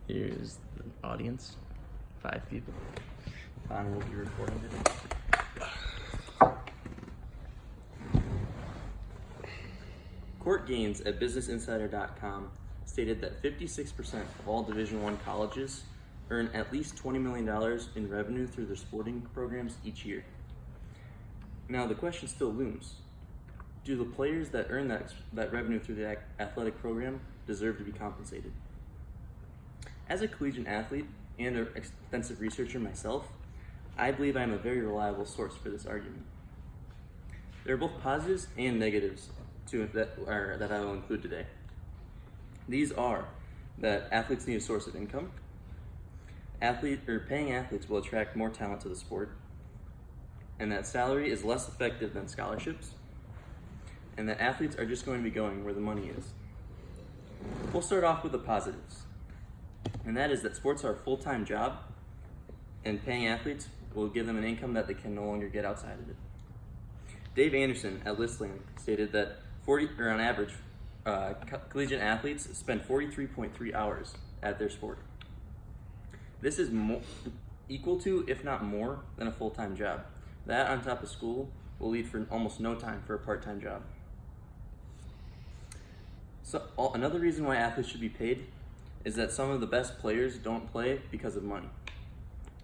Here's the audience, 5 people. Connor will be recording today. Court Gaines at BusinessInsider.com stated that 56% of all Division I colleges earn at least $20 million in revenue through their sporting programs each year. Now the question still looms. Do the players that earn that revenue through the athletic program deserve to be compensated? As a collegiate athlete and an extensive researcher myself, I believe I am a very reliable source for this argument. There are both positives and negatives that I will include today. These are that athletes need a source of income, paying athletes will attract more talent to the sport, and that salary is less effective than scholarships, and that athletes are just going to be going where the money is. We'll start off with the positives, and that is that sports are a full-time job, and paying athletes will give them an income that they can no longer get outside of it. Dave Anderson at Listland stated that on average, collegiate athletes spend 43.3 hours at their sport. This is equal to, if not more, than a full-time job. That on top of school will lead for almost no time for a part-time job. So another reason why athletes should be paid is that some of the best players don't play because of money.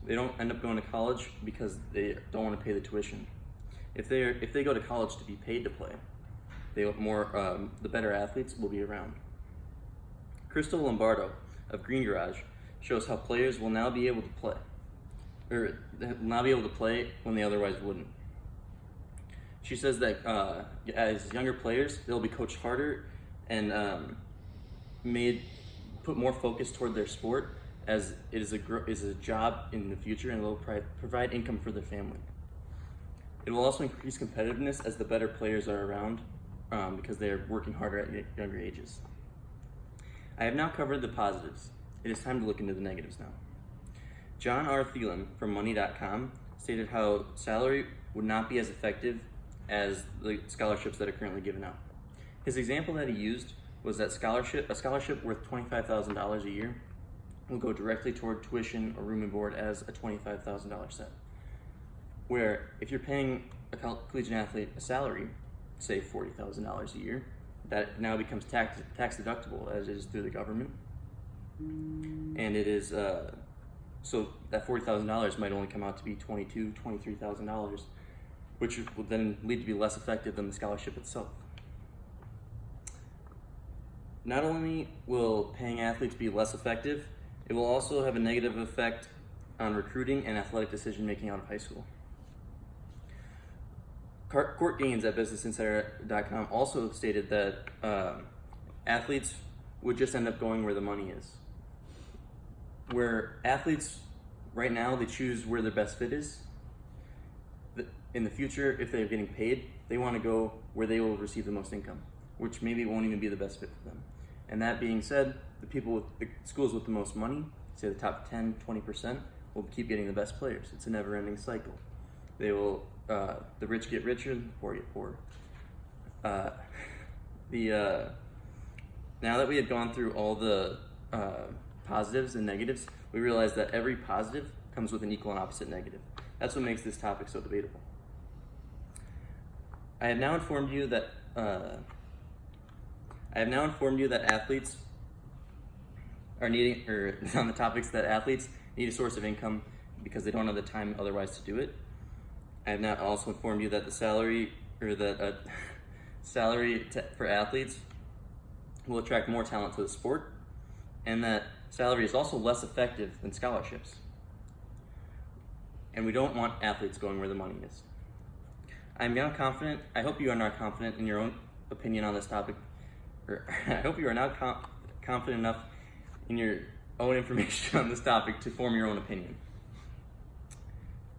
They don't end up going to college because they don't want to pay the tuition. If they go to college to be paid to play, the better athletes will be around. Crystal Lombardo of Green Garage shows how players will now be able to play, when they otherwise wouldn't. She says that as younger players, they'll be coached harder and put more focus toward their sport, as it is a job in the future, and will provide income for their family. It will also increase competitiveness as the better players are around, because they are working harder at younger ages. I have now covered the positives. It is time to look into the negatives now. John R. Thielen from Money.com stated how salary would not be as effective as the scholarships that are currently given out. His example that he used was that a scholarship worth $25,000 a year will go directly toward tuition or room and board as a $25,000 set. Where if you're paying a collegiate athlete a salary, say $40,000 a year, that now becomes tax deductible as it is through the government. And it is, so that $40,000 might only come out to be $22,000, $23,000, which will then lead to be less effective than the scholarship itself. Not only will paying athletes be less effective, it will also have a negative effect on recruiting and athletic decision-making out of high school. Court Gaines at BusinessInsider.com also stated that athletes would just end up going where the money is. Where athletes, right now, they choose where their best fit is. In the future, if they're getting paid, they want to go where they will receive the most income, which maybe won't even be the best fit for them. And that being said, the schools with the most money, say the top 10, 20%, will keep getting the best players. It's a never-ending cycle. They will, the rich get richer, the poor get poorer. Now that we have gone through all the positives and negatives, we realize that every positive comes with an equal and opposite negative. That's what makes this topic so debatable. I have now informed you that athletes are on the topics that athletes need a source of income because they don't have the time otherwise to do it. I have now also informed you that the salary for athletes will attract more talent to the sport, and that salary is also less effective than scholarships. And we don't want athletes going where the money is. I'm now confident, I hope you are now confident in your own opinion on this topic, I hope you are now confident enough in your own information on this topic to form your own opinion.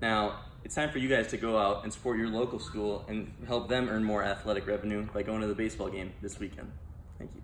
Now, it's time for you guys to go out and support your local school and help them earn more athletic revenue by going to the baseball game this weekend. Thank you.